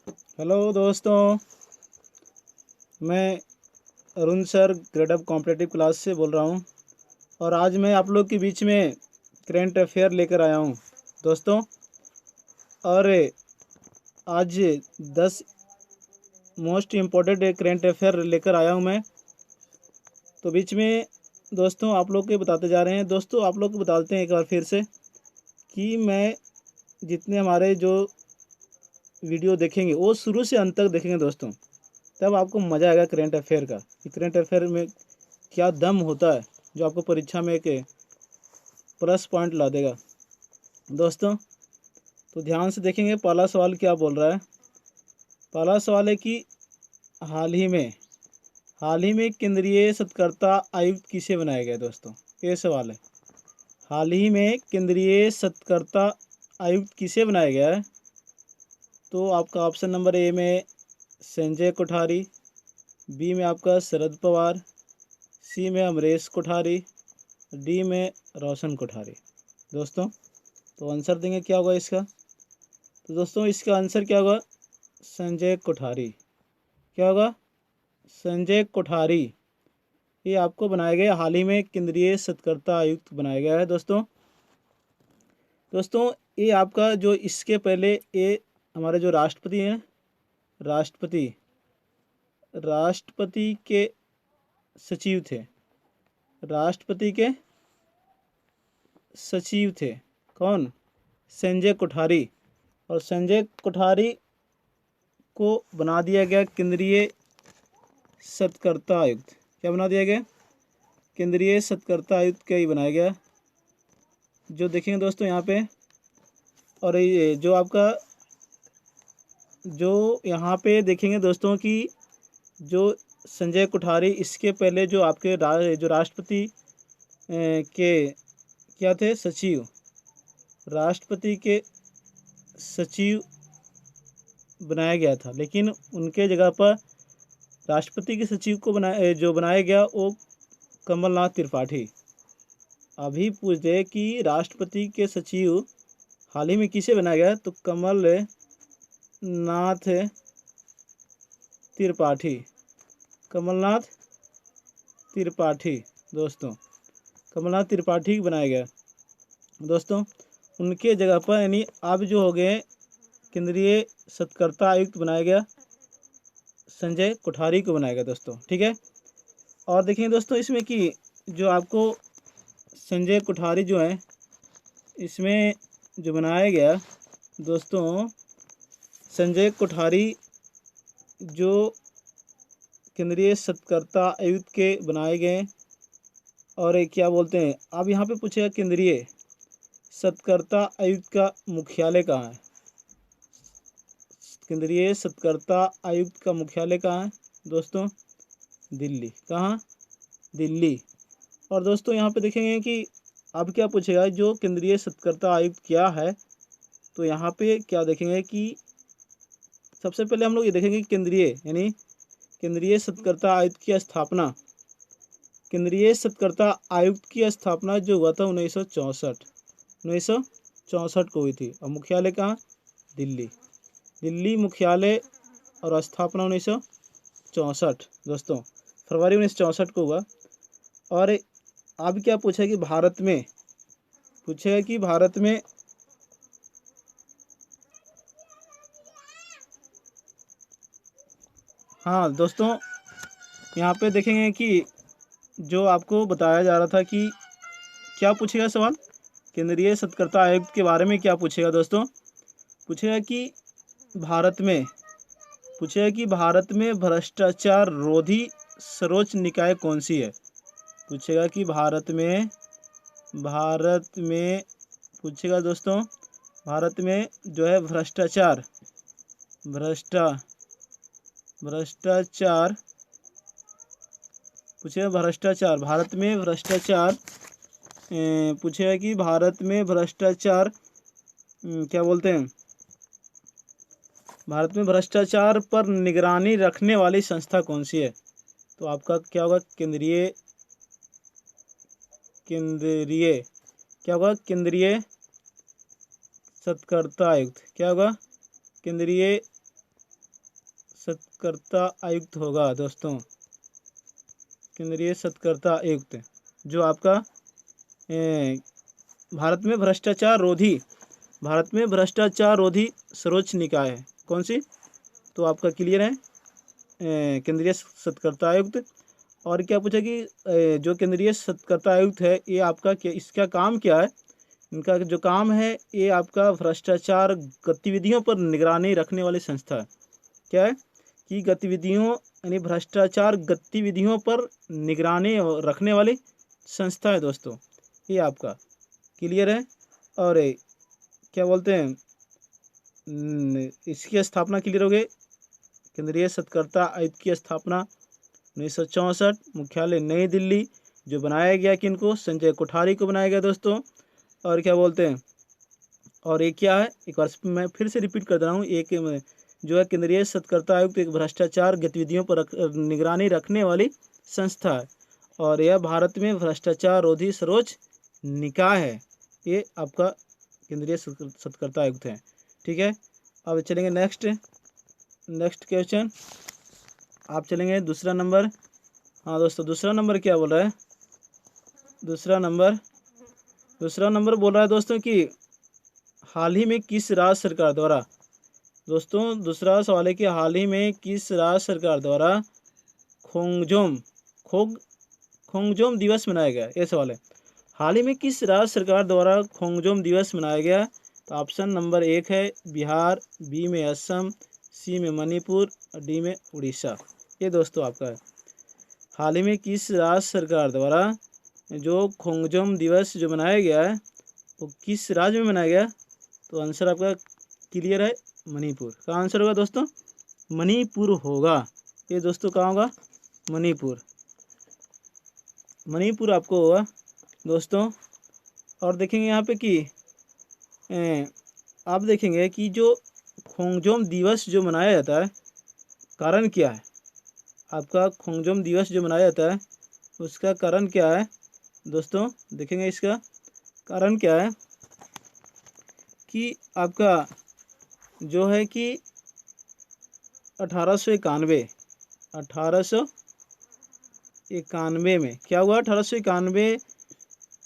Hello दोस्तों, मैं Arun sir grade up competitive class से बोल रहा हूँ। और आज मैं आप लोग के बीच में करेंट अफेयर लेकर आया हूँ दोस्तों। और आज 10 मोस्ट इम्पोर्टेंट करेंट अफेयर लेकर आया हूँ मैं। तो बीच में दोस्तों आप लोग के बताते जा रहे हैं। दोस्तों आप लोग को बताते हैं एक बार फिर से कि मैं जितने हमारे जो वीडियो देखेंगे वो शुरू से अंत तक देखेंगे दोस्तों, तब आपको मज़ा आएगा करेंट अफेयर का। कि करेंट अफेयर में क्या दम होता है जो आपको परीक्षा में एक प्लस पॉइंट ला देगा दोस्तों। तो ध्यान से देखेंगे पहला सवाल क्या बोल रहा है। पहला सवाल है कि हाल ही में केंद्रीय सत्कर्ता आयुक्त किसे बनाया गया दोस्तों। ये सवाल है, हाल ही में केंद्रीय सत्कर्ता आयुक्त किसे बनाया गया है। तो आपका ऑप्शन नंबर ए में संजय कोठारी, बी में आपका शरद पवार, सी में अमरीश कोठारी, डी में रोशन कोठारी दोस्तों। तो आंसर देंगे क्या होगा इसका। तो दोस्तों इसका आंसर क्या होगा, संजय कोठारी। क्या होगा, संजय कोठारी। ये आपको बनाया गया, हाल ही में केंद्रीय सत्कर्ता आयुक्त बनाया गया है दोस्तों। दोस्तों ये आपका जो इसके पहले ये हमारे जो राष्ट्रपति हैं, राष्ट्रपति राष्ट्रपति के सचिव थे, राष्ट्रपति के सचिव थे कौन, संजय कोठारी। और संजय कोठारी को बना दिया गया केंद्रीय सत्कर्ता आयुक्त। क्या बना दिया गया, केंद्रीय सत्कर्ता आयुक्त क्या ही बनाया गया। जो देखेंगे दोस्तों यहाँ पे, और ये जो आपका जो यहाँ पे देखेंगे दोस्तों कि जो संजय कोठारी, इसके पहले जो आपके जो राष्ट्रपति के क्या थे, सचिव, राष्ट्रपति के सचिव बनाया गया था। लेकिन उनके जगह पर राष्ट्रपति के सचिव को बनाया गया वो कमलनाथ त्रिपाठी। अभी पूछ दे कि राष्ट्रपति के सचिव हाल ही में किसे बनाया गया, तो कमलनाथ त्रिपाठी, कमलनाथ त्रिपाठी दोस्तों, कमलनाथ त्रिपाठी बनाया गया दोस्तों। उनके जगह पर यानी अब जो हो गए केंद्रीय सत्कर्ता आयुक्त बनाया गया, संजय कोठारी को बनाया गया दोस्तों। ठीक है। और देखेंगे दोस्तों इसमें कि जो आपको संजय कोठारी जो है इसमें जो बनाया गया दोस्तों, संजय कोठारी जो केंद्रीय सत्कर्ता आयुक्त के बनाए गए। और एक क्या बोलते हैं, अब यहाँ पे पूछेगा केंद्रीय सत्कर्ता आयुक्त का मुख्यालय कहाँ है। केंद्रीय सत्कर्ता आयुक्त का मुख्यालय कहाँ है दोस्तों, दिल्ली। कहाँ, दिल्ली। और दोस्तों यहाँ पे देखेंगे कि अब क्या पूछेगा, जो केंद्रीय सत्कर्ता आयुक्त क्या है। तो यहाँ पे क्या देखेंगे कि सबसे पहले हम लोग ये देखेंगे केंद्रीय यानी केंद्रीय सत्कर्ता आयुक्त की स्थापना, केंद्रीय सत्कर्ता आयुक्त की स्थापना जो हुआ था 1964 को हुई थी। और मुख्यालय कहाँ, दिल्ली, दिल्ली मुख्यालय। और स्थापना 1964 दोस्तों, फरवरी 1964 को हुआ। और अब क्या पूछा कि भारत में, पूछेगा कि भारत में हाँ दोस्तों यहाँ पे देखेंगे कि जो आपको बताया जा रहा था कि क्या पूछेगा सवाल, केंद्रीय सत्कर्ता आयुक्त के बारे में क्या पूछेगा दोस्तों। पूछेगा कि भारत में, पूछेगा कि भारत में भ्रष्टाचार रोधी सर्वोच्च निकाय कौन सी है। पूछेगा कि भारत में पूछेगा दोस्तों, भारत में जो है भ्रष्टाचार पूछेगा, भ्रष्टाचार भारत में भ्रष्टाचार पूछेगा कि भारत में भ्रष्टाचार क्या बोलते हैं, भारत में भ्रष्टाचार पर निगरानी रखने वाली संस्था कौन सी है। तो आपका क्या होगा, केंद्रीय क्या होगा, केंद्रीय सत्कर्ता आयुक्त। क्या होगा, केंद्रीय सत्कर्ता आयुक्त होगा दोस्तों, केंद्रीय सत्कर्ता आयुक्त, जो आपका भारत में भ्रष्टाचार रोधी सर्वोच्च निकाय है। कौन सी? तो आपका क्लियर है, केंद्रीय सत्कर्ता आयुक्त। और क्या पूछा कि जो केंद्रीय सत्कर्ता आयुक्त है ये आपका क्या, इसका काम क्या है? इनका जो काम है ये आपका भ्रष्टाचार गतिविधियों पर निगरानी रखने वाली संस्था है। क्या है कि गतिविधियों यानी भ्रष्टाचार गतिविधियों पर निगरानी रखने वाली संस्था है दोस्तों, ये आपका क्लियर है। और क्या बोलते हैं, इसकी स्थापना क्लियर हो गई। केंद्रीय सत्कर्ता आयुक्त की स्थापना 1964, मुख्यालय नई दिल्ली, जो बनाया गया किनको? संजय कोठारी को बनाया गया दोस्तों। और क्या बोलते हैं, और ये क्या है, एक बार मैं फिर से रिपीट कर रहा हूँ, एक जो है केंद्रीय सत्कर्ता आयुक्त एक भ्रष्टाचार गतिविधियों पर निगरानी रखने वाली संस्था है, और यह भारत में भ्रष्टाचार रोधी सर्वोच्च निकाय है। ये आपका केंद्रीय सत्कर्ता आयुक्त है। ठीक है, अब चलेंगे नेक्स्ट क्वेश्चन। आप चलेंगे दूसरा नंबर। हाँ दोस्तों, दूसरा नंबर क्या बोल रहा है? दूसरा नंबर बोल रहा है दोस्तों कि हाल ही में किस राज्य सरकार द्वारा, दोस्तों दूसरा सवाल है कि हाल ही में किस राज्य सरकार द्वारा खोंगजोम दिवस मनाया गया? ये सवाल है, हाल ही में किस राज्य सरकार द्वारा खोंगजोम दिवस मनाया गया? तो ऑप्शन नंबर 1 है बिहार, बी में असम, सी में मणिपुर और डी में उड़ीसा। ये दोस्तों आपका है, हाल ही में किस राज्य सरकार द्वारा जो खोंगजोम दिवस जो मनाया गया है वो किस राज्य में मनाया गया? तो आंसर आपका क्लियर है, मणिपुर का आंसर होगा दोस्तों, मणिपुर होगा। ये दोस्तों कहाँ होगा? मणिपुर आपको होगा दोस्तों। और देखेंगे यहाँ पे कि आप देखेंगे कि जो खोंगजोम दिवस जो मनाया जाता है, कारण क्या है? आपका खोंगजोम दिवस जो मनाया जाता है उसका कारण क्या है दोस्तों? देखेंगे इसका कारण क्या है कि आपका जो है कि 1891 में क्या हुआ? 1891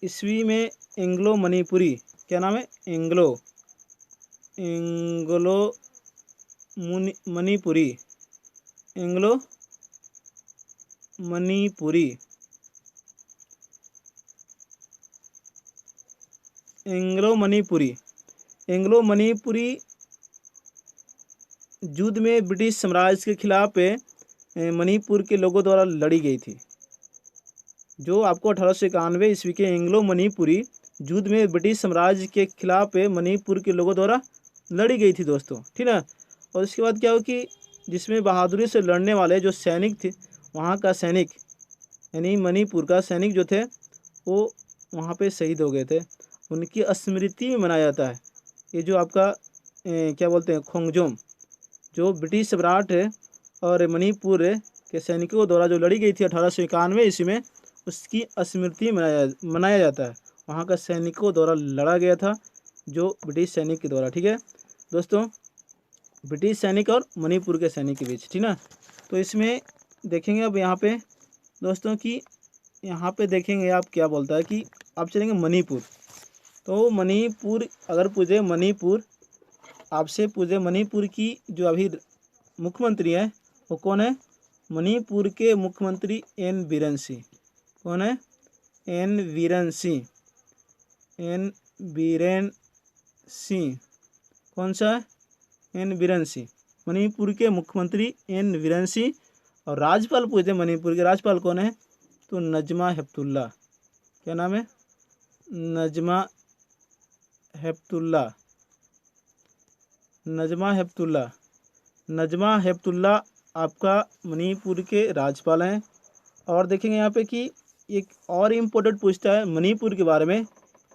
ईस्वी में एंग्लो मणिपुरी, क्या नाम है? एंग्लो मणिपुरी एंग्लो मणिपुरी युद्ध में ब्रिटिश साम्राज्य के खिलाफ मणिपुर के लोगों द्वारा लड़ी गई थी। जो आपको 1891 ईस्वी के एंग्लो मणिपुरी युद्ध में ब्रिटिश साम्राज्य के खिलाफ मणिपुर के लोगों द्वारा लड़ी गई थी दोस्तों, ठीक ना। और इसके बाद क्या हो कि जिसमें बहादुरी से लड़ने वाले जो सैनिक थे, वहाँ का सैनिक यानी मणिपुर का सैनिक जो थे वो वहाँ पे शहीद हो गए थे, उनकी स्मृति में मनाया जाता है। ये जो आपका क्या बोलते हैं, खोंगजोम, जो ब्रिटिश सम्राट है और मणिपुर के सैनिकों द्वारा जो लड़ी गई थी 1891 ईस्वी में, उसकी स्मृति मनाया जाता है। वहाँ का सैनिकों द्वारा लड़ा गया था जो ब्रिटिश सैनिक के द्वारा, ठीक है दोस्तों, ब्रिटिश सैनिक और मणिपुर के सैनिक के बीच, ठीक ना। तो इसमें देखेंगे अब यहाँ पे दोस्तों कि यहाँ पे देखेंगे आप क्या बोलता है कि आप चलेंगे मणिपुर। तो मणिपुर अगर पूछे आपसे पूछे मणिपुर की जो अभी मुख्यमंत्री है वो कौन है? मणिपुर के मुख्यमंत्री एन बीरेन सिंह। कौन है? एन बीरेन सिंह। कौन सा है? एन बीरेन सिंह। मणिपुर के मुख्यमंत्री एन बीरेन सिंह। और राज्यपाल पूछते मणिपुर के राज्यपाल कौन है? तो नजमा हेपतुल्ला। क्या नाम है? नजमा हेपतुल्ला आपका मणिपुर के राज्यपाल हैं। और देखेंगे यहाँ पे कि एक और इम्पोर्टेंट पूछता है मणिपुर के बारे में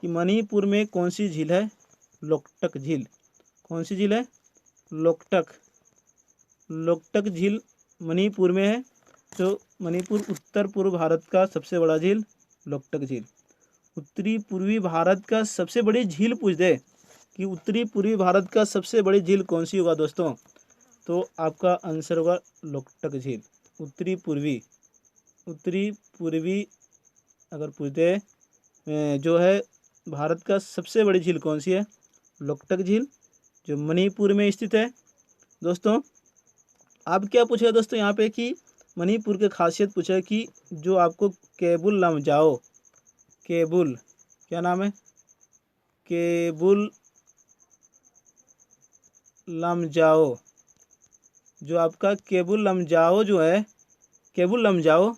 कि मणिपुर में कौन सी झील है? लोकटक झील। कौन सी झील है? लोकटक झील मणिपुर में है। जो मणिपुर उत्तर पूर्व भारत का सबसे बड़ा झील लोकटक झील। उत्तरी पूर्वी भारत का सबसे बड़ी झील पूछ दे कि उत्तरी पूर्वी भारत का सबसे बड़ी झील कौन सी होगा दोस्तों? तो आपका आंसर होगा लोकटक झील। उत्तरी पूर्वी अगर पूछते जो है भारत का सबसे बड़ी झील कौन सी है? लोकटक झील, जो मणिपुर में स्थित है। दोस्तों अब क्या पूछेगा दोस्तों यहाँ पे कि मणिपुर की खासियत पूछा कि जो आपको केबुल लमजाओ, केबुल क्या नाम है? केबुल लमजाओ, जो आपका केबुल लमजाओ जो है, केबुल लमजाओ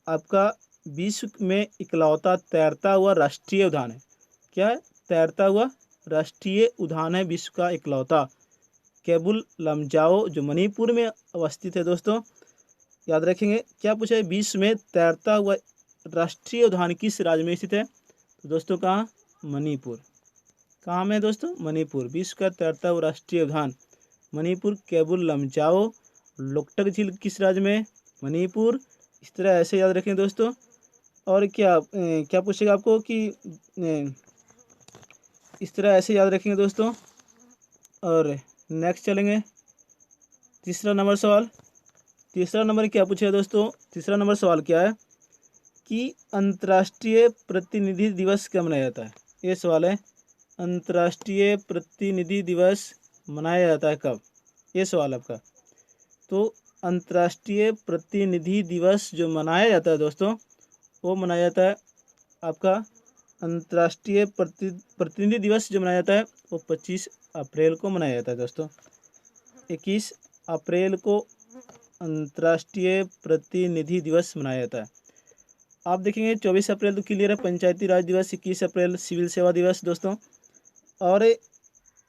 आपका विश्व में इकलौता तैरता हुआ राष्ट्रीय उद्यान है। क्या है? तैरता हुआ राष्ट्रीय उद्यान है विश्व का इकलौता, केबुल लमजाओ, जो मणिपुर में अवस्थित है। दोस्तों याद रखेंगे क्या पूछा है? विश्व में तैरता हुआ राष्ट्रीय उद्यान किस राज्य में स्थित है? तो दोस्तों कहाँ? मणिपुर। कहाँ में दोस्तों? मणिपुर। विश्व का तैरता हुआ राष्ट्रीय उद्यान मणिपुर, केबुल लमजाओ। लोकटक झील किस राज्य में? मणिपुर। इस तरह ऐसे याद रखें दोस्तों। और क्या पूछेगा आपको कि इस तरह ऐसे याद रखेंगे दोस्तों। और नेक्स्ट चलेंगे तीसरा नंबर सवाल। तीसरा नंबर क्या पूछेगा दोस्तों? तीसरा नंबर सवाल क्या है कि अंतर्राष्ट्रीय प्रतिनिधि दिवस कब मनाया जाता है? ये सवाल है। अंतर्राष्ट्रीय प्रतिनिधि दिवस मनाया जाता है कब? ये सवाल आपका। तो अंतर्राष्ट्रीय प्रतिनिधि दिवस जो मनाया जाता है दोस्तों, वो मनाया जाता है आपका अंतर्राष्ट्रीय प्रतिनिधि दिवस जो मनाया जाता है वो 25 अप्रैल को मनाया जाता है दोस्तों। 21 अप्रैल को अंतर्राष्ट्रीय प्रतिनिधि दिवस मनाया जाता है। आप देखेंगे 24 अप्रैल तो क्लियर है, पंचायती राज दिवस। 21 अप्रैल सिविल सेवा दिवस दोस्तों। और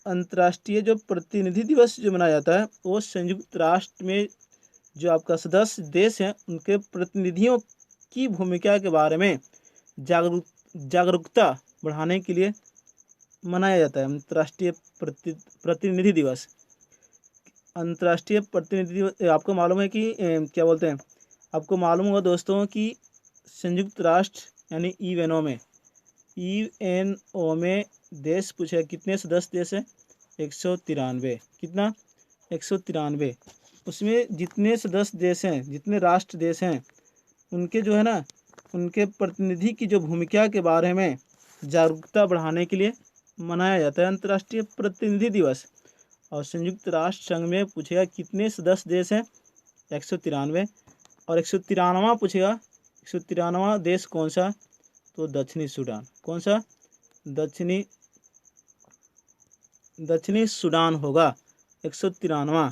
अंतर्राष्ट्रीय जो प्रतिनिधि दिवस जो मनाया जाता है वो संयुक्त राष्ट्र में जो आपका सदस्य देश हैं उनके प्रतिनिधियों की भूमिका के बारे में जागरूकता बढ़ाने के लिए मनाया जाता है अंतर्राष्ट्रीय प्रतिनिधि दिवस। अंतर्राष्ट्रीय प्रतिनिधि दिवस आपको मालूम है कि क्या बोलते हैं, आपको मालूम होगा दोस्तों कि संयुक्त राष्ट्र यानी यूएनओ में देश पूछे कितने सदस्य देश हैं? 193। कितना? 193। उसमें जितने सदस्य देश हैं, जितने राष्ट्र देश हैं, उनके जो है ना, उनके प्रतिनिधि की जो भूमिका के बारे में जागरूकता बढ़ाने के लिए मनाया जाता है अंतर्राष्ट्रीय प्रतिनिधि दिवस। और संयुक्त राष्ट्र संघ में पूछेगा कितने सदस्य देश हैं? 193। और 193वां पूछेगा, 193वां देश कौन सा? तो दक्षिणी सूडान। कौन सा? दक्षिणी सूडान होगा 193वां।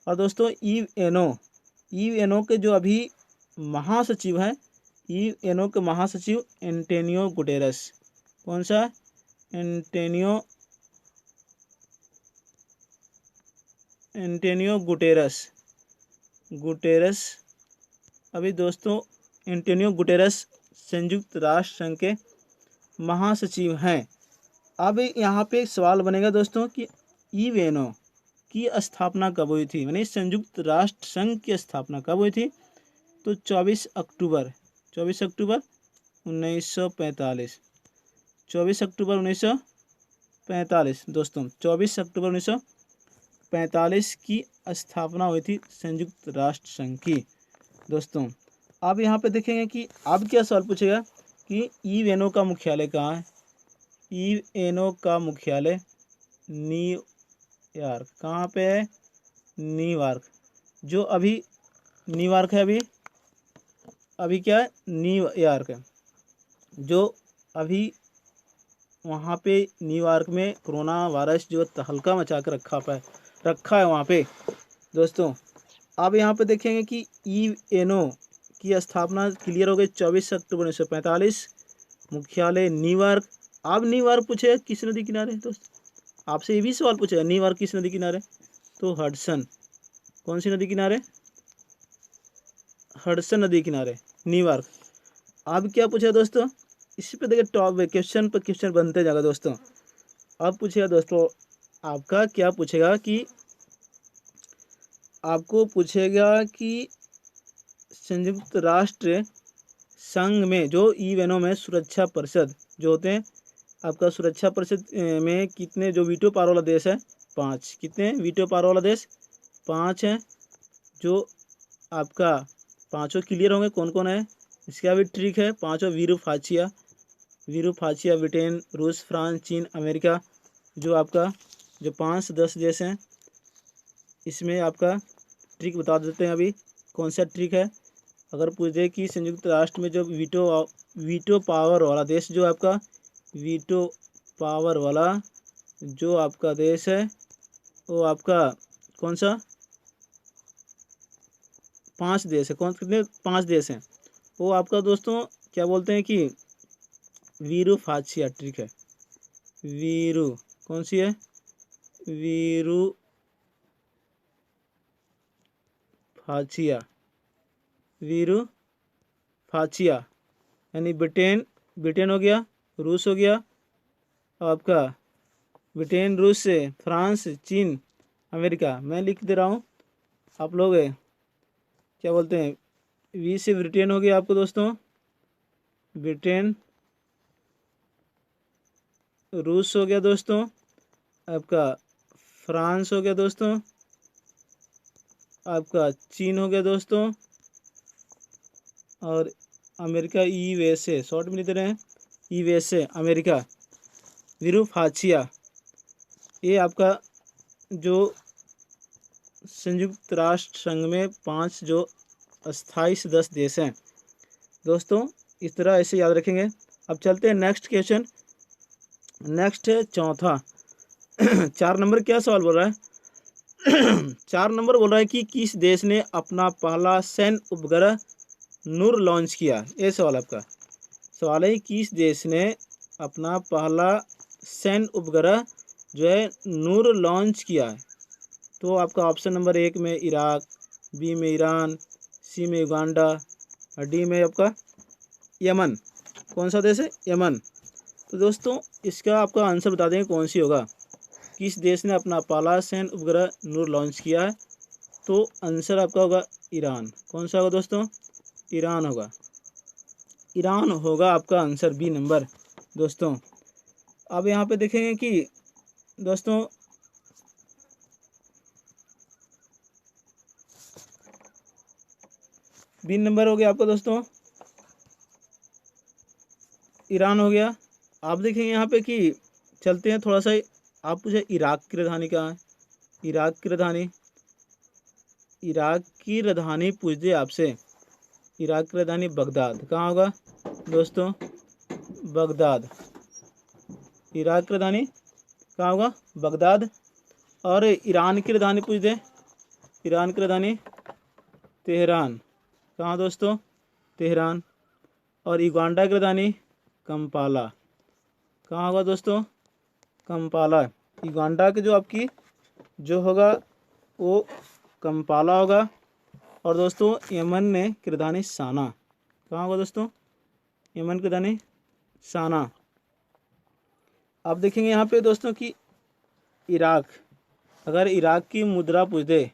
और दोस्तों यूएनओ के जो अभी महासचिव हैं, यूएनओ के महासचिव एंटोनियो गुटेरस। कौन सा? Antonio Guterres. अभी दोस्तों एंटोनियो गुटेरस संयुक्त राष्ट्र संघ के महासचिव हैं। अब यहाँ पे एक सवाल बनेगा दोस्तों कि यूएनओ की स्थापना कब हुई थी, यानी संयुक्त राष्ट्र संघ की स्थापना कब हुई थी? तो 24 अक्टूबर 1945। 24 अक्टूबर 1945 दोस्तों, 24 अक्टूबर 1945 की स्थापना हुई थी संयुक्त राष्ट्र संघ की दोस्तों। अब यहाँ पे देखेंगे कि अब क्या सवाल पूछेगा कि यूएनओ का मुख्यालय कहाँ है? यूएनओ का मुख्यालय न्यूयॉर्क। कहाँ पे है? न्यूयॉर्क। जो अभी न्यूयॉर्क है, अभी क्या है? न्यूयॉर्क है। जो अभी वहाँ पे न्यूयॉर्क में कोरोना वायरस जो तहलका मचा कर रखा है वहाँ पे दोस्तों। अब यहाँ पे देखेंगे कि यूएनओ की स्थापना क्लियर हो गई 24 अक्टूबर 1945, मुख्यालय न्यूयॉर्क। अब न्यूयॉर्क पूछे किस नदी किनारे? दोस्त आपसे ये भी सवाल पूछेगा, न्यूयॉर्क किस नदी किनारे? तो हडसन। कौन सी नदी किनारे? हडसन नदी किनारे न्यूयॉर्क। अब क्या पूछा दोस्तों? इसी पे देखिए टॉप क्वेश्चन पर क्वेश्चन बनते जाएगा दोस्तों। अब पूछेगा दोस्तों आपका क्या पूछेगा कि आपको पूछेगा कि संयुक्त राष्ट्र संघ में जो यूएनओ में सुरक्षा परिषद जो होते हैं, आपका सुरक्षा परिषद में कितने जो वीटो पावर वाला देश है? 5। कितने वीटो पावर वाला देश? 5 हैं जो आपका पांचों क्लियर होंगे कौन कौन है। इसका भी ट्रिक है। पांचों विरूफाचिया, ब्रिटेन, रूस, फ्रांस, चीन, अमेरिका, जो आपका जो 5 से 10 देश हैं, इसमें आपका ट्रिक बता देते हैं अभी कौन सा ट्रिक है। अगर पूछ दे कि संयुक्त राष्ट्र में जो वीटो पावर वाला देश जो आपका वीटो पावर वाला जो आपका देश है वो आपका कौन सा 5 देश है। कौन कितने 5 देश हैं वो आपका दोस्तों क्या बोलते हैं कि विरूफाचिया ट्रिक है। वीरू कौन सी है, विरूफाचिया, विरूफाचिया यानी ब्रिटेन हो गया, रूस हो गया आपका, ब्रिटेन, रूस से फ्रांस, चीन, अमेरिका। मैं लिख दे रहा हूँ, आप लोग क्या बोलते हैं। वी से ब्रिटेन हो गया आपको दोस्तों, ब्रिटेन, रूस हो गया दोस्तों, आपका फ्रांस हो गया दोस्तों, आपका चीन हो गया दोस्तों, और अमेरिका यूएसए, शॉर्ट में लिख रहे हैं यूएसए अमेरिका। विरूफाचिया ये आपका जो संयुक्त राष्ट्र संघ में 5 जो अस्थायी सदस्य देश हैं दोस्तों, इस तरह ऐसे याद रखेंगे। अब चलते हैं नेक्स्ट क्वेश्चन। नेक्स्ट है चौथा। 4 नंबर क्या सवाल बोल रहा है। 4 नंबर बोल रहा है कि किस देश ने अपना पहला सैन्य उपग्रह नूर लॉन्च किया। ये सवाल आपका सवाल है, किस देश ने अपना पहला सैन्य उपग्रह जो है नूर लॉन्च किया है। तो आपका ऑप्शन नंबर 1 में इराक, बी में ईरान, सी में युगांडा और डी में आपका यमन। कौन सा देश है, यमन। तो दोस्तों इसका आपका आंसर बता देंगे कौन सी होगा। किस देश ने अपना पहला सैन्य उपग्रह नूर लॉन्च किया है, तो आंसर आपका होगा ईरान। कौन सा होगा दोस्तों, ईरान होगा। ईरान होगा आपका आंसर, बी नंबर दोस्तों। अब यहाँ पे देखेंगे कि दोस्तों बी नंबर हो गया आपका दोस्तों, ईरान हो गया। आप देखेंगे यहाँ पे कि चलते हैं थोड़ा सा, आप पूछे इराक की राजधानी कहाँ है। इराक की राजधानी पूछ दे आपसे, इराक की राजधानी बगदाद। कहाँ होगा दोस्तों, बगदाद। इराक की राजधानी कहाँ होगा, बगदाद। और ईरान की राजधानी पूछ दे, ईरान की राजधानी तेहरान। कहाँ दोस्तों, तेहरान। और युगांडा की राजधानी कंपाला। कहाँ होगा दोस्तों, कंपाला। युगांडा की जो आपकी जो होगा वो कंपाला होगा। और दोस्तों यमन ने की राजधानी साना। कहाँ होगा दोस्तों, यमन की राजधानी साना। आप देखेंगे यहाँ पे दोस्तों कि इराक, अगर इराक की मुद्रा पूछ दे,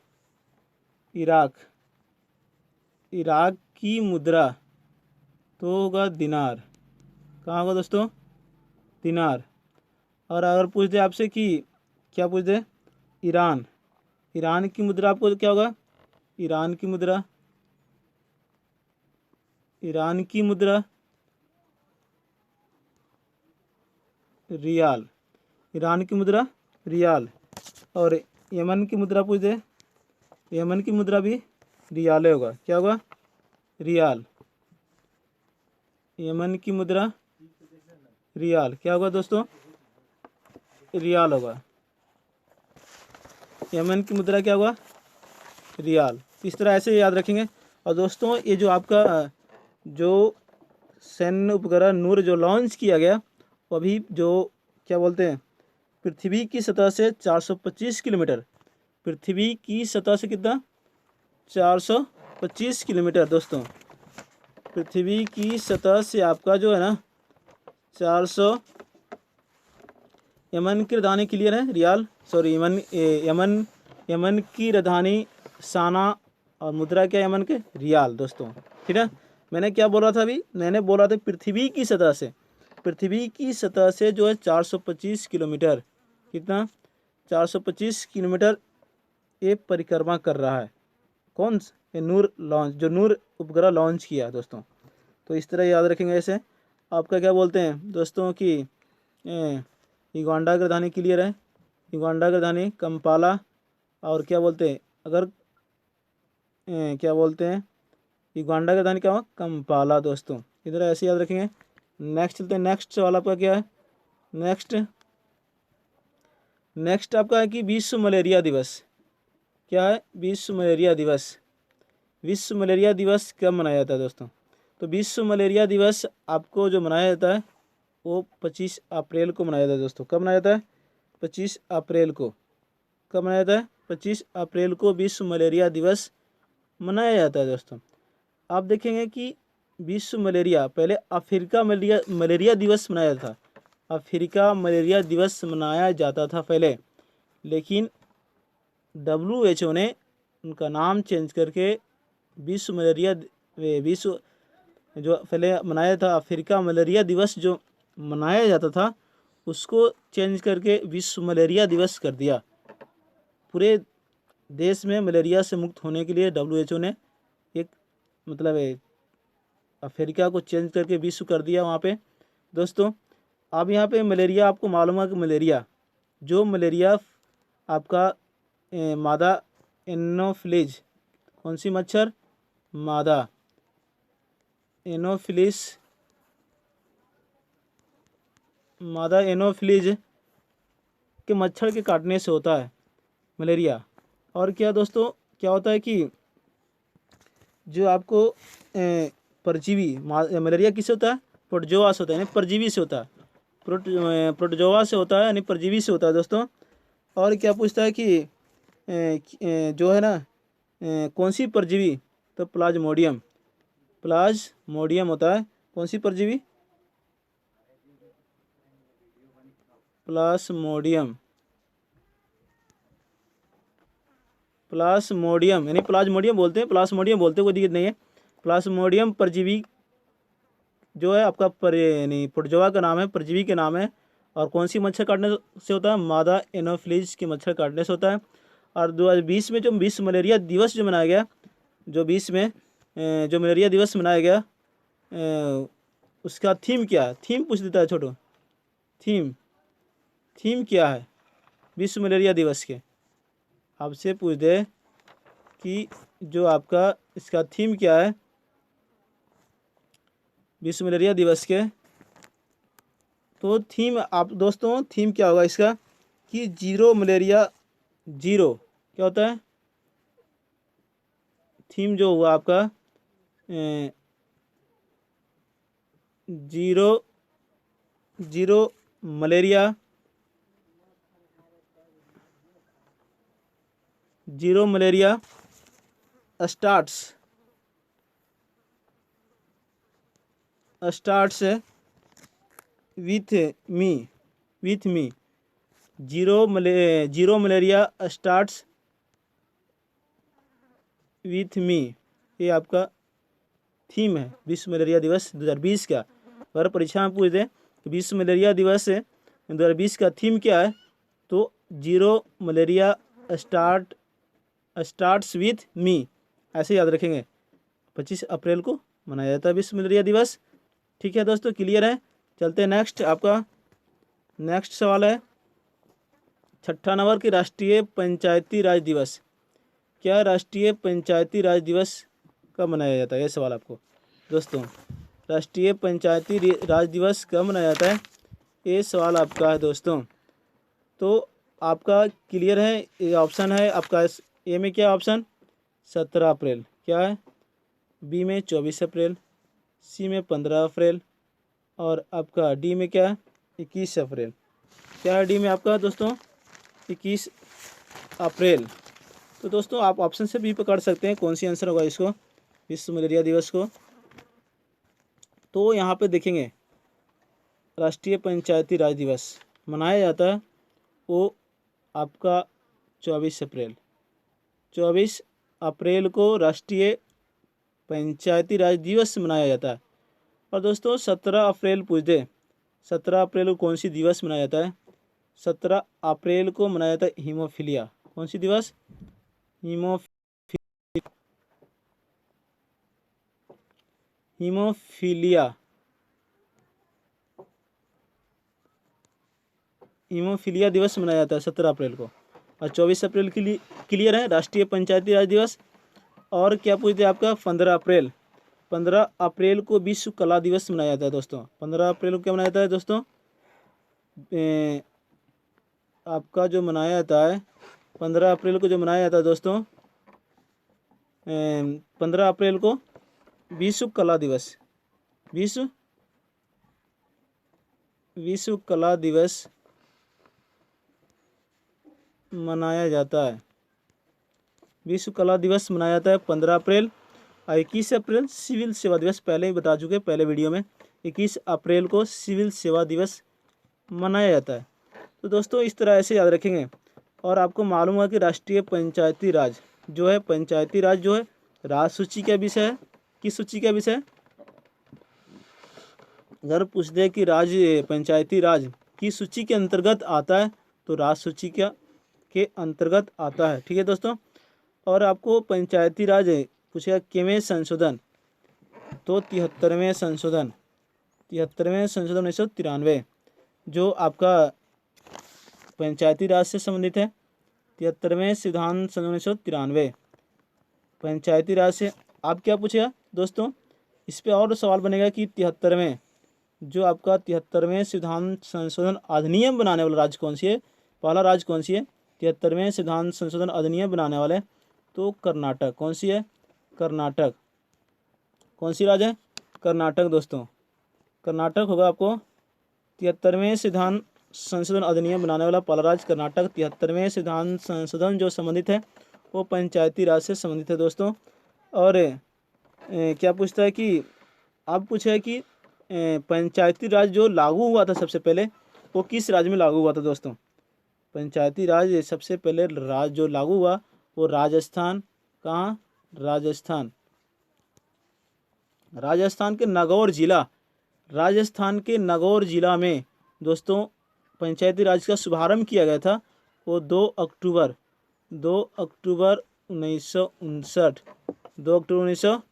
इराक की मुद्रा तो होगा दिनार। कहाँ होगा दोस्तों, दिनार। और अगर पूछ दे आपसे कि क्या पूछ दे, ईरान की मुद्रा आपको क्या होगा, ईरान की मुद्रा रियाल, ईरान की मुद्रा रियाल। और यमन की मुद्रा पूछ दे, यमन की मुद्रा भी रियाल होगा। क्या होगा, रियाल। यमन की मुद्रा रियाल क्या होगा दोस्तों, रियाल होगा। यमन की मुद्रा क्या होगा, रियाल। इस तरह ऐसे याद रखेंगे। और दोस्तों ये जो आपका जो सैन्य उपग्रह नूर जो लॉन्च किया गया वो अभी जो क्या बोलते हैं पृथ्वी की सतह से 425 किलोमीटर, पृथ्वी की सतह से कितना 425 किलोमीटर दोस्तों, पृथ्वी की सतह से आपका जो है ना 400। यमन की राजधानी क्लियर है, रियाल, सॉरी यमन की राजधानी साना और मुद्रा क्या यमन के, रियाल दोस्तों। ठीक है, मैंने क्या बोला था अभी, मैंने बोला था पृथ्वी की सतह से जो है 425 किलोमीटर, कितना 425 किलोमीटर ये परिक्रमा कर रहा है। कौन? ये नूर लॉन्च, जो नूर उपग्रह लॉन्च किया दोस्तों। तो इस तरह याद रखेंगे। ऐसे आपका क्या बोलते हैं दोस्तों कि युगांडा की राजधानी क्लियर है, युगांडा की राजधानी कंपाला। और क्या बोलते हैं, अगर क्या बोलते हैं, युगांडा की राजधानी क्या हुआ? कंपाला दोस्तों। इधर ऐसे याद रखेंगे। नेक्स्ट चलते हैं। नेक्स्ट सवाल आपका क्या है? नेक्स्ट आपका है कि विश्व मलेरिया दिवस क्या है? विश्व मलेरिया दिवस। विश्व मलेरिया दिवस कब मनाया जाता है दोस्तों? तो विश्व मलेरिया दिवस आपको जो मनाया जाता है वो 25 अप्रैल को मनाया जाता है दोस्तों। कब मनाया जाता है? 25 अप्रैल को। कब मनाया जाता है? 25 अप्रैल को विश्व मलेरिया दिवस मनाया जाता है दोस्तों। आप देखेंगे कि विश्व मलेरिया, पहले अफ्रीका मलेरिया दिवस मनाया था। अफ्रीका मलेरिया दिवस मनाया जाता था पहले, लेकिन WHO ने उनका नाम चेंज करके विश्व मलेरिया विश्व जो पहले मनाया था अफ्रीका मलेरिया दिवस जो मनाया जाता था उसको चेंज करके विश्व मलेरिया दिवस कर दिया। पूरे देश में मलेरिया से मुक्त होने के लिए WHO ने एक मतलब अफ्रीका को चेंज करके विश्व कर दिया वहाँ पे दोस्तों। अब यहाँ पे मलेरिया आपको मालूम है कि मलेरिया आपका मादा एनोफिलीज, कौन सी मच्छर? मादा एनोफिलीज के मच्छर के काटने से होता है मलेरिया। और क्या दोस्तों, क्या होता है कि जो आपको परजीवी मलेरिया किससे होता है? प्रोटोजोआ से होता है, यानी परजीवी से होता है। प्रोटोजोआ से होता है, यानी परजीवी से होता है दोस्तों। और क्या पूछता है कि जो है ना कौन सी परजीवी? तो प्लाज्मोडियम होता है। कौन सी परजीवी? प्लाज्मोडियम, यानी प्लाज्मोडियम बोलते हैं, प्लाज्मोडियम बोलते हैं, कोई दिक्कत नहीं है। प्लाज्मोडियम परजीवी जो है आपका यानी प्रोटोजोआ का नाम है, परजीवी के नाम है। और कौन सी मच्छर काटने से होता है? मादा एनोफिलीज के मच्छर काटने से होता है। और 2020 में जो विश्व मलेरिया दिवस जो मनाया गया, जो 20 में जो मलेरिया दिवस मनाया गया, उसका थीम क्या है? थीम पूछ देता है छोटो। थीम क्या है विश्व मलेरिया दिवस के? आपसे पूछ दे कि जो आपका इसका थीम क्या है विश्व मलेरिया दिवस के? तो थीम आप दोस्तों, थीम क्या होगा इसका कि जीरो मलेरिया जीरो। क्या होता है थीम जो हुआ आपका? Zero malaria starts with me. Zero malaria starts with me, ये आपका थीम है विश्व मलेरिया दिवस 2020 का। अगर परीक्षा में पूछ दे कि विश्व मलेरिया दिवस 2020 का थीम क्या है, तो zero malaria starts with me, ऐसे याद रखेंगे। 25 अप्रैल को मनाया जाता है विश्व मलेरिया दिवस। ठीक है दोस्तों, क्लियर है? चलते हैं नेक्स्ट। आपका नेक्स्ट सवाल है 6 नंबर की राष्ट्रीय पंचायती राज दिवस। क्या राष्ट्रीय पंचायती राज दिवस कब मनाया जाता है? ये सवाल आपको दोस्तों, राष्ट्रीय पंचायती राज दिवस कब मनाया जाता है? ये सवाल आपका है दोस्तों। तो आपका क्लियर है? ये ऑप्शन है आपका ए में क्या ऑप्शन? 17 अप्रैल। क्या है? बी में 24 अप्रैल, सी में 15 अप्रैल, और आपका डी में क्या है? 21 अप्रैल। क्या है डी में आपका दोस्तों? 21 अप्रैल। तो दोस्तों आप ऑप्शन से भी पकड़ सकते हैं कौन सी आंसर होगा इसको, विश्व मलेरिया दिवस को। तो यहाँ पे देखेंगे राष्ट्रीय पंचायती राज दिवस मनाया जाता है वो आपका 24 अप्रैल को राष्ट्रीय पंचायती राज दिवस मनाया जाता है। और दोस्तों 17 अप्रैल पूछ दे, 17 अप्रैल को कौन सी दिवस मनाया जाता है? 17 अप्रैल को मनाया जाता है हीमोफीलिया। कौन सी दिवस? हीमोफीलिया हीमोफीलिया दिवस मनाया जाता है 17 अप्रैल को। और 24 अप्रैल के लिए क्लियर है, राष्ट्रीय पंचायती राज दिवस। और क्या पूछते हैं आपका 15 अप्रैल, 15 अप्रैल को विश्व कला दिवस मनाया जाता है दोस्तों। 15 अप्रैल को क्या मनाया जाता है दोस्तों? आपका जो मनाया जाता है 15 अप्रैल को जो मनाया जाता है दोस्तों, 15 अप्रैल को विश्व कला दिवस, विश्व कला दिवस मनाया जाता है। विश्व कला दिवस मनाया जाता है 15 अप्रैल। और 21 अप्रैल सिविल सेवा दिवस, पहले ही बता चुके पहले वीडियो में। 21 अप्रैल को सिविल सेवा दिवस मनाया जाता है। तो दोस्तों इस तरह ऐसे याद रखेंगे। और आपको मालूम हुआ कि राष्ट्रीय पंचायती राज जो है, पंचायती राज जो है राज सूची का विषय है। किस सूची का विषय है? अगर पूछ दे कि पंचायती राज किस सूची के अंतर्गत आता है, तो राज सूची के अंतर्गत आता है। ठीक है दोस्तों। और आपको पंचायती राज पूछेगा किवें संशोधन, तो 73वें संशोधन 1993 जो आपका पंचायती राज से संबंधित है। 73वें संविधान संशोधन 1993 पंचायती राज से। आप क्या पूछेगा दोस्तों, इस पे और सवाल बनेगा कि 73वें जो आपका 73वें संविधान संशोधन अधिनियम बनाने वाला राज्य कौन सी है? पहला राज्य कौन सी है 73वें संविधान संशोधन अधिनियम बनाने वाले? तो कर्नाटक। कौन सी है? कर्नाटक। कौन सी राज्य है? कर्नाटक दोस्तों। कर्नाटक होगा आपको 73वें संविधान संशोधन अधिनियम बनाने वाला पहला राज्य कर्नाटक। 73वें संविधान संशोधन जो संबंधित है वो पंचायती राज से संबंधित है दोस्तों। और क्या पूछता है कि अब पूछा है कि पंचायती राज जो लागू हुआ था सबसे पहले, वो किस राज्य में लागू हुआ था दोस्तों? पंचायती राज सबसे पहले राज्य जो लागू हुआ वो राजस्थान। कहाँ? राजस्थान। राजस्थान के नागौर जिला में दोस्तों पंचायती राज का शुभारंभ किया गया था। वो 2 अक्टूबर 1959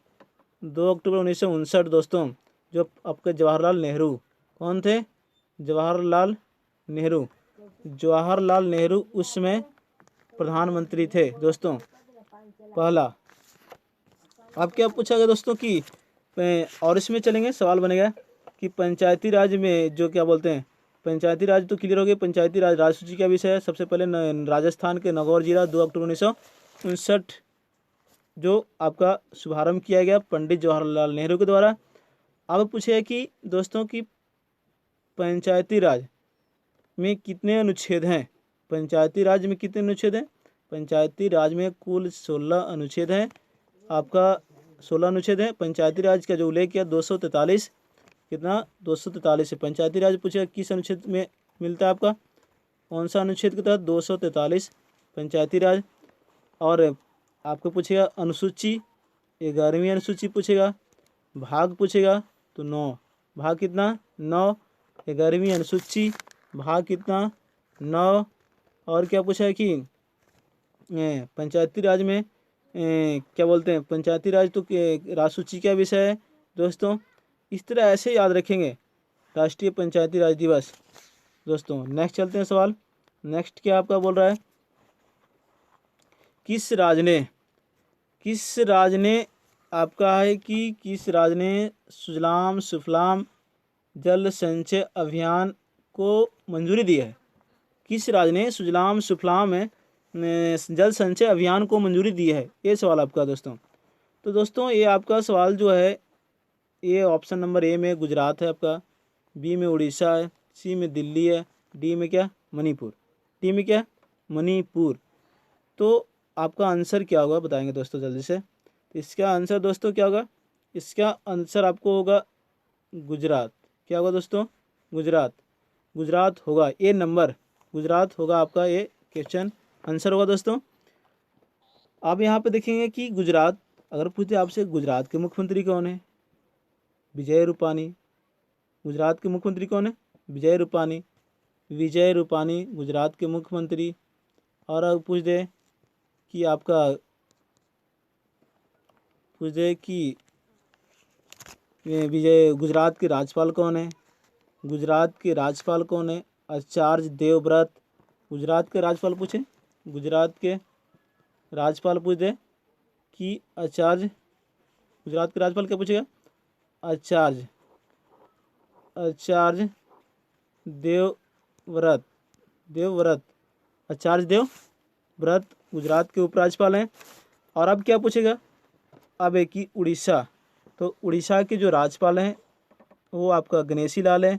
2 अक्टूबर 1959 दोस्तों, जो आपके जवाहरलाल नेहरू, कौन थे? जवाहरलाल नेहरू उस समय प्रधानमंत्री थे दोस्तों, पहला। अब क्या पूछा गया दोस्तों कि और इसमें चलेंगे, सवाल बनेगा कि पंचायती राज में जो क्या बोलते हैं, पंचायती राज तो क्लियर हो गया। पंचायती राज राज सूची का विषय है। सबसे पहले राजस्थान के नागौर जिला 2 अक्टूबर 1959 जो आपका शुभारंभ किया गया पंडित जवाहरलाल नेहरू के द्वारा। अब पूछे कि दोस्तों कि पंचायती राज में कितने अनुच्छेद हैं? पंचायती राज में कितने अनुच्छेद हैं? पंचायती राज में कुल 16 अनुच्छेद हैं। आपका 16 अनुच्छेद है। पंचायती राज का जो उल्लेख किया 243, कितना? 243 है। पंचायती राज पूछेगा किस अनुच्छेद में मिलता है आपका? कौन सा अनुच्छेद के तहत? 243 पंचायती राज। और आपको पूछेगा अनुसूची, 11वीं अनुसूची पूछेगा। भाग पूछेगा तो 9, भाग कितना? 9। 11वीं अनुसूची, भाग कितना? 9। और क्या पूछा है कि पंचायती राज में क्या बोलते हैं, पंचायती राज तो राज सूची का विषय है दोस्तों। इस तरह ऐसे याद रखेंगे राष्ट्रीय पंचायती राज दिवस दोस्तों। नेक्स्ट चलते हैं सवाल। नेक्स्ट क्या आपका बोल रहा है, किस राज ने आपका है कि किस राज ने सुजलाम सुफलाम जल संचय अभियान को मंजूरी दी है? किस राज्य ने सुजलाम सुफलाम जल संचय अभियान को मंजूरी दी है? ये सवाल आपका दोस्तों। तो दोस्तों ये आपका सवाल जो है, ये ऑप्शन नंबर ए में गुजरात है आपका, बी में उड़ीसा है, सी में दिल्ली है, डी में क्या? मणिपुर। डी में क्या? मणिपुर। तो आपका आंसर क्या होगा बताएंगे दोस्तों जल्दी से। तो इसका आंसर दोस्तों क्या होगा? इसका आंसर आपको होगा गुजरात। क्या होगा दोस्तों? गुजरात होगा। ए नंबर गुजरात होगा आपका, ये क्वेश्चन आंसर होगा दोस्तों। आप यहाँ पे देखेंगे कि गुजरात, अगर पूछते आपसे गुजरात के मुख्यमंत्री कौन है? विजय रूपानी। गुजरात के मुख्यमंत्री कौन है? विजय रूपानी गुजरात के मुख्यमंत्री। और अगर पूछ दे कि आपका पूछ दे कि विजय गुजरात के राज्यपाल कौन है। गुजरात के राज्यपाल कौन है? आचार्य देवव्रत। गुजरात के राज्यपाल पूछे, गुजरात के राज्यपाल पूछ दे कि आचार्य, गुजरात के राज्यपाल क्या पूछेगा? आचार्य देवव्रत। देवव्रत, आचार्य देवव्रत गुजरात के उपराज्यपाल हैं। और अब क्या पूछेगा? अब एक कि उड़ीसा, तो उड़ीसा के जो राज्यपाल हैं वो आपका गणेशी लाल है।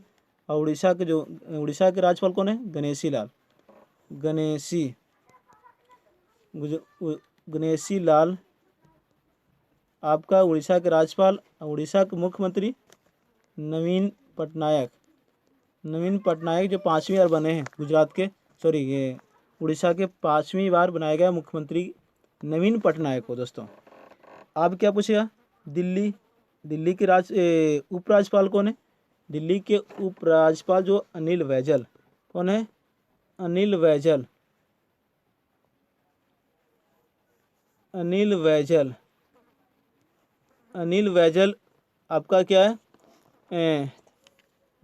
और उड़ीसा के राज्यपाल कौन है? गणेशी लाल। गणेशी लाल आपका उड़ीसा के राज्यपाल। उड़ीसा के मुख्यमंत्री नवीन पटनायक। नवीन पटनायक जो 5वीं बार बने हैं गुजरात के, सॉरी ये उड़ीसा के 5वीं बार बनाया गया मुख्यमंत्री नवीन पटनायक हो दोस्तों। अब क्या पूछेगा? दिल्ली के उपराज्यपाल कौन है? दिल्ली के उपराज्यपाल जो अनिल बैजल। कौन है? अनिल बैजल। अनिल बैजल। अनिल बैजल आपका क्या है?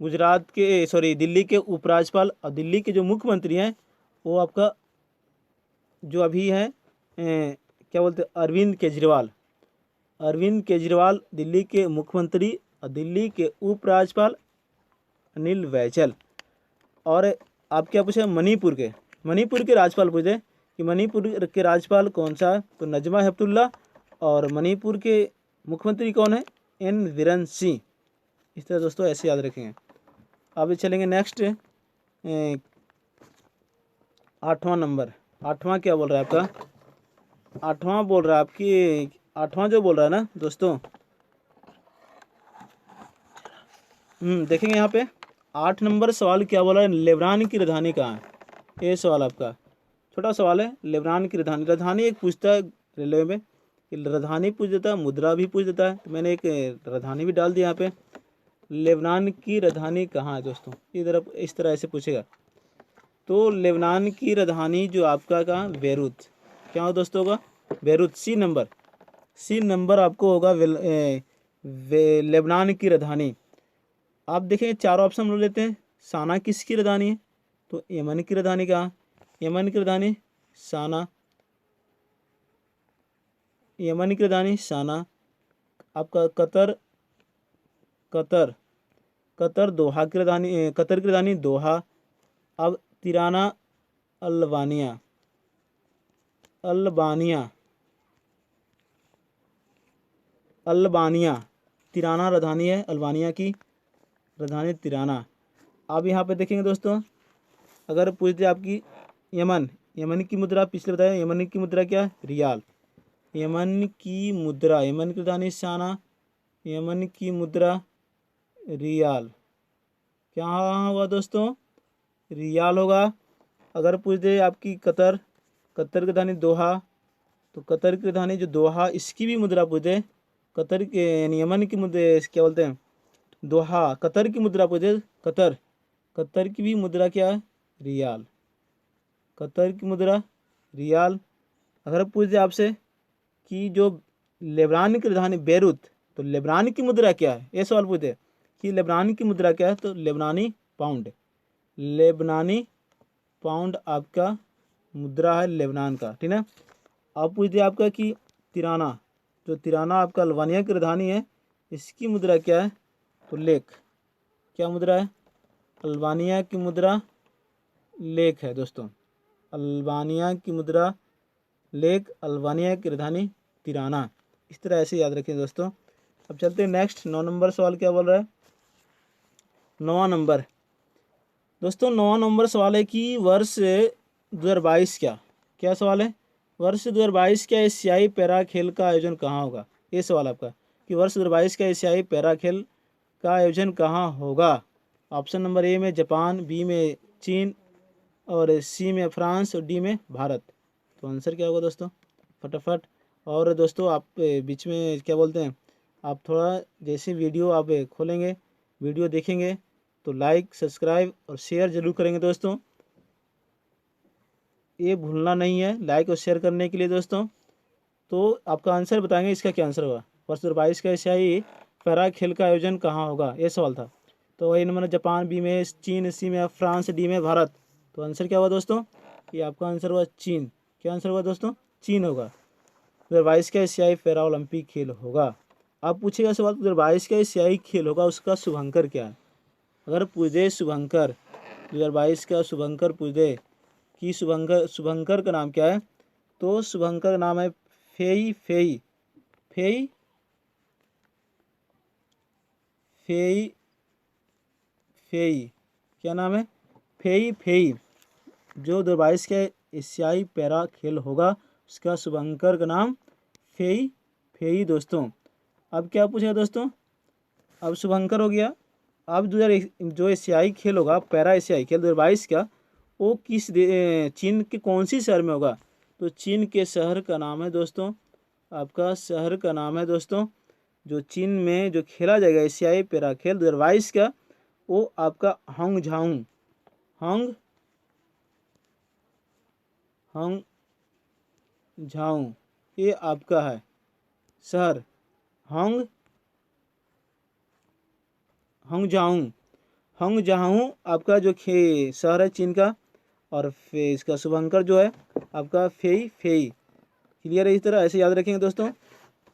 गुजरात के, सॉरी दिल्ली के उपराज्यपाल। और दिल्ली के जो मुख्यमंत्री हैं वो आपका जो अभी हैं क्या बोलते हैं? अरविंद केजरीवाल। अरविंद केजरीवाल दिल्ली के मुख्यमंत्री और दिल्ली के उपराज्यपाल अनिल बैजल। और आप क्या पूछे? मणिपुर के राज्यपाल पूछे कि मणिपुर के राज्यपाल कौन सा है? तो नजमा हेपतुल्ला। और मणिपुर के मुख्यमंत्री कौन है? एन बीरेन सिंह। इस तरह दोस्तों ऐसे याद रखेंगे। अब चलेंगे नेक्स्ट 8वां नंबर। 8वां क्या बोल रहा है आपका? 8वां बोल रहा है आपकी, 8वां जो बोल रहा है ना दोस्तों, देखेंगे यहाँ पे 8 नंबर सवाल क्या बोला है? लेबनान की राजधानी कहाँ है? ये सवाल आपका छोटा सवाल है। लेबनान की राजधानी, राजधानी एक पूछता है रेलवे में, राजधानी पूछ देता है, मुद्रा भी पूछ देता है, तो मैंने एक राजधानी भी डाल दिया यहाँ पे। लेबनान की राजधानी कहाँ है दोस्तों? इस तरह ऐसे पूछेगा। तो लेबनान की राजधानी जो आपका कहाँ? बेरूत। क्या हो दोस्तों होगा? बेरूत। सी नंबर आपको होगा लेबनान की राजधानी। आप देखें 4 ऑप्शन ले लेते हैं। साना किसकी राजधानी है? तो यमन की राजधानी कहाँ? यमन की राजधानी साना। यमन की राजधानी साना। आपका कतर दोहा की राजधानी, कतर की राजधानी दोहा। अब तिराना अल्बानिया। तिराना राजधानी है अल्बानिया की, राजधानी तिराना। अब यहाँ पे देखेंगे दोस्तों, अगर पूछ दे आपकी यमन की मुद्रा, पिछले बताया यमन की मुद्रा क्या है? रियाल। यमन की राजधानी साना, यमन की मुद्रा रियाल। क्या होगा दोस्तों? रियाल होगा। अगर पूछ दे आपकी कतर की राजधानी दोहा, तो कतर की राजधानी जो दोहा, इसकी भी मुद्रा पूछ दे, कतर के यमन की मुद्रा क्या बोलते हैं? दोहा। कतर की मुद्रा पूछ दे, कतर की भी मुद्रा क्या है? रियाल। कतर की मुद्रा रियाल। अगर पूछ दे आपसे कि जो लेबनान की राजधानी बेरूत, तो लेबनान की मुद्रा क्या है? ये सवाल पूछे कि लेबनान की मुद्रा क्या है? तो लेबनानी पाउंड। लेबनानी पाउंड आपका मुद्रा है लेबनान का, ठीक है। अब पूछ दिया आपका कि तिराना आपका अल्बानिया की राजधानी है, इसकी मुद्रा क्या है? तो लेक। क्या मुद्रा है? अल्बानिया की मुद्रा लेक है दोस्तों। अल्बानिया की मुद्रा लेक, अल्बानिया की राजधानी तिराना। इस तरह ऐसे याद रखें दोस्तों। अब चलते हैं नेक्स्ट 9 नंबर सवाल क्या बोल रहा है? 9वां नंबर दोस्तों, 9वां नंबर सवाल है कि वर्ष 2022 क्या सवाल है? वर्ष 2022 का एशियाई पैरा खेल का आयोजन कहाँ होगा? ये सवाल आपका कि वर्ष 2022 का एशियाई पैरा खेल का आयोजन कहाँ होगा? ऑप्शन नंबर ए में जापान, बी में चीन, और सी में फ्रांस, और डी में भारत। तो आंसर क्या होगा दोस्तों? फटाफट। और दोस्तों आप बीच में क्या बोलते हैं, आप थोड़ा जैसे वीडियो आप खोलेंगे, वीडियो देखेंगे, तो लाइक, सब्सक्राइब और शेयर जरूर करेंगे दोस्तों। ये भूलना नहीं है लाइक और शेयर करने के लिए दोस्तों। तो आपका आंसर बताएंगे इसका क्या आंसर होगा। वर्ष 2022 का एशियाई पैरा खेल का आयोजन कहाँ होगा, ये सवाल था। तो वही नंबर जापान, बी में चीन, सी में फ्रांस, डी में भारत। तो आंसर क्या हुआ दोस्तों, ये आपका आंसर हुआ चीन। क्या आंसर हुआ दोस्तों, चीन होगा। 2022 का एशियाई पैरा ओलंपिक खेल होगा। आप पूछेगा सवाल 2022 का एशियाई खेल होगा उसका शुभंकर क्या है। अगर पूछ दे शुभंकर 2022 का शुभंकर पूछ दे कि शुभंकर का नाम क्या है, तो शुभंकर का नाम है Fei Fei Fei Fei Fei. क्या नाम है, फेई फेई। जो 2022 का एशियाई पैरा खेल होगा उसका शुभंकर का नाम फेई फेई दोस्तों। अब क्या पूछेगा दोस्तों, अब शुभंकर हो गया। अब जो एशियाई खेल होगा पैरा एशियाई खेल 2022 का, वो चीन के कौन सी शहर में होगा। तो चीन के शहर का नाम है दोस्तों, आपका शहर का नाम है दोस्तों, जो चीन में जो खेला जाएगा एशियाई पैरा खेल 2022 का, वो आपका हांगझाऊ हांगझाऊ ये आपका है शहर, हांगझाऊ आपका जो शहर है चीन का। और इसका शुभंकर जो है आपका फेई फेई। क्लियर है, इस तरह ऐसे याद रखेंगे दोस्तों।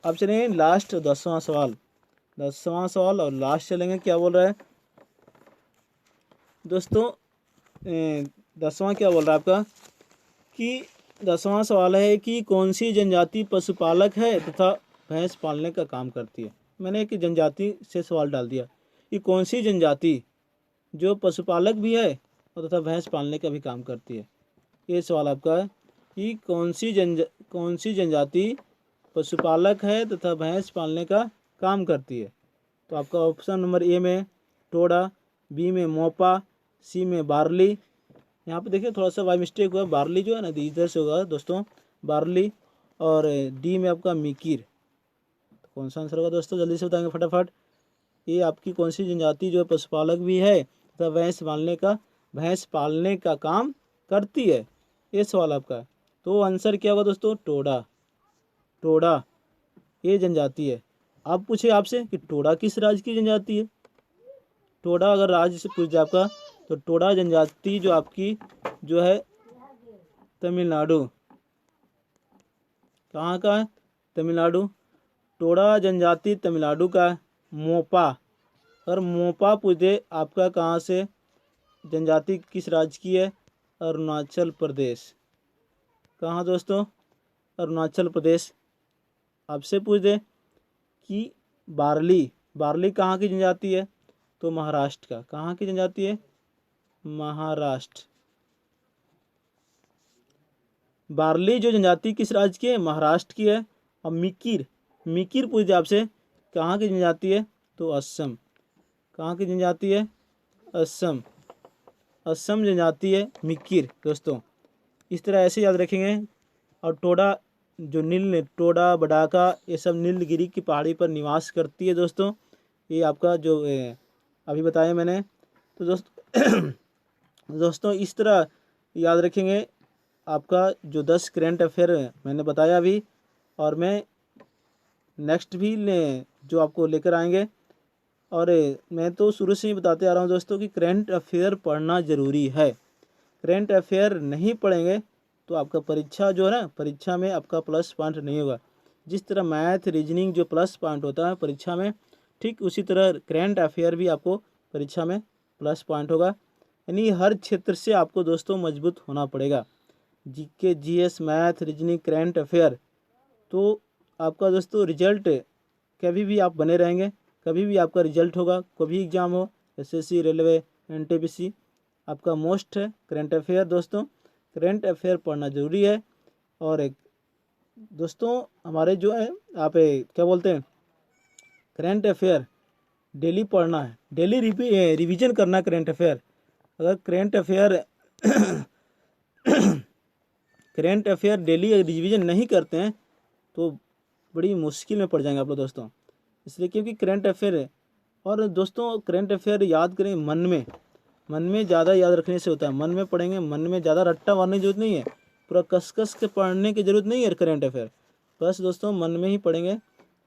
अब चलेंगे लास्ट 10वां सवाल और लास्ट चलेंगे। क्या बोल रहा है दोस्तों, 10वां क्या बोल रहा है आपका कि 10वां सवाल है कि कौन सी जनजाति पशुपालक है तथा भैंस पालने का काम करती है। मैंने एक जनजाति से सवाल डाल दिया कि कौन सी जनजाति जो पशुपालक भी है और तथा भैंस पालने का भी काम करती है। ये सवाल आपका है कि कौन सी जनजाति पशुपालक है तथा भैंस पालने का काम करती है। तो आपका ऑप्शन नंबर ए में टोडा, बी में मोपा, सी में बार्ली। यहाँ पे देखिए थोड़ा सा बाई मिस्टेक हुआ, बार्ली जो है ना इधर से होगा दोस्तों, बार्ली। और डी में आपका मिकिर। तो कौन सा आंसर होगा दोस्तों, जल्दी से बताएंगे फटाफट। ये आपकी कौन सी जनजाति जो है पशुपालक भी है तथा भैंस पालने का काम करती है, ये सवाल आपका है। तो आंसर क्या होगा दोस्तों, टोडा ये जनजाति है। आप पूछे आपसे कि टोडा किस राज्य की जनजाति है। टोडा अगर राज्य से पूछ जाए आपका, तो टोडा जनजाति जो आपकी जो है तमिलनाडु। कहाँ का है, तमिलनाडु। टोडा जनजाति तमिलनाडु का है। मोपा, अगर मोपा पूछ दे आपका कहाँ से जनजाति किस राज्य की है, अरुणाचल प्रदेश। कहाँ दोस्तों, अरुणाचल प्रदेश। आपसे पूछ दे कि बार्ली कहाँ की जनजाति है, तो महाराष्ट्र का। कहाँ की जनजाति है, महाराष्ट्र। बार्ली जो जनजाति किस राज्य की है, महाराष्ट्र की है। और मिकिर पूछ दे आपसे कहाँ की जनजाति है, तो असम। कहाँ की जनजाति है, असम जनजाति है मिकिर दोस्तों। इस तरह ऐसे याद रखेंगे। और टोडा टोडा बडाका ये सब नीलगिरी की पहाड़ी पर निवास करती है दोस्तों। ये आपका जो अभी बताया मैंने। तो दोस्तों इस तरह याद रखेंगे। आपका जो 10 करेंट अफेयर मैंने बताया अभी, और मैं नेक्स्ट भी जो आपको लेकर आएंगे। और मैं तो शुरू से ही बताते आ रहा हूँ दोस्तों कि करेंट अफेयर पढ़ना ज़रूरी है। करेंट अफेयर नहीं पढ़ेंगे तो आपका परीक्षा जो है ना, परीक्षा में आपका प्लस पॉइंट नहीं होगा। जिस तरह मैथ रीजनिंग जो प्लस पॉइंट होता है परीक्षा में, ठीक उसी तरह करेंट अफेयर भी आपको परीक्षा में प्लस पॉइंट होगा। यानी हर क्षेत्र से आपको दोस्तों मजबूत होना पड़ेगा। GK, GS, math, reasoning, current affair. तो आपका दोस्तों रिजल्ट कभी भी आप बने रहेंगे, कभी भी आपका रिजल्ट होगा, कोई भी एग्ज़ाम हो, एसएससी, रेलवे, एनटीपीसी, आपका मोस्ट है करेंट अफेयर दोस्तों। करेंट अफेयर पढ़ना ज़रूरी है। और दोस्तों हमारे जो है आप क्या बोलते हैं, करेंट अफेयर डेली पढ़ना है, डेली रिवीजन करना करेंट अफेयर। अगर करेंट अफेयर डेली रिवीजन नहीं करते हैं तो बड़ी मुश्किल में पड़ जाएंगे आप लोग दोस्तों। इसलिए क्योंकि करेंट अफेयर है। और दोस्तों करेंट अफेयर याद करें मन में ज़्यादा याद रखने से होता है। मन में पढ़ेंगे, मन में ज़्यादा रट्टा मारने की जरूरत नहीं है। पूरा कस कस के पढ़ने की ज़रूरत नहीं है करेंट अफेयर, बस दोस्तों मन में ही पढ़ेंगे,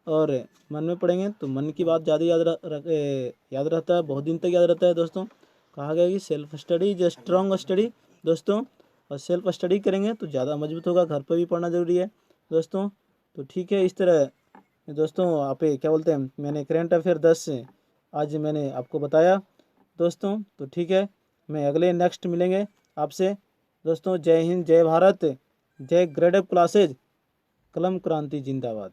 और मन में पढ़ेंगे तो मन की बात ज़्यादा याद रहता है, बहुत दिन तक याद रहता है दोस्तों। कहा गया कि self study is strong study दोस्तों, और सेल्फ स्टडी करेंगे तो ज़्यादा मजबूत होगा। घर पर भी पढ़ना ज़रूरी है दोस्तों। तो ठीक है, इस तरह दोस्तों आप क्या बोलते हैं, मैंने करेंट अफेयर 10 आज मैंने आपको बताया दोस्तों। तो ठीक है, मैं अगले नेक्स्ट मिलेंगे आपसे दोस्तों। जय हिंद, जय भारत, जय ग्रेड अप क्लासेज, कलम क्रांति जिंदाबाद।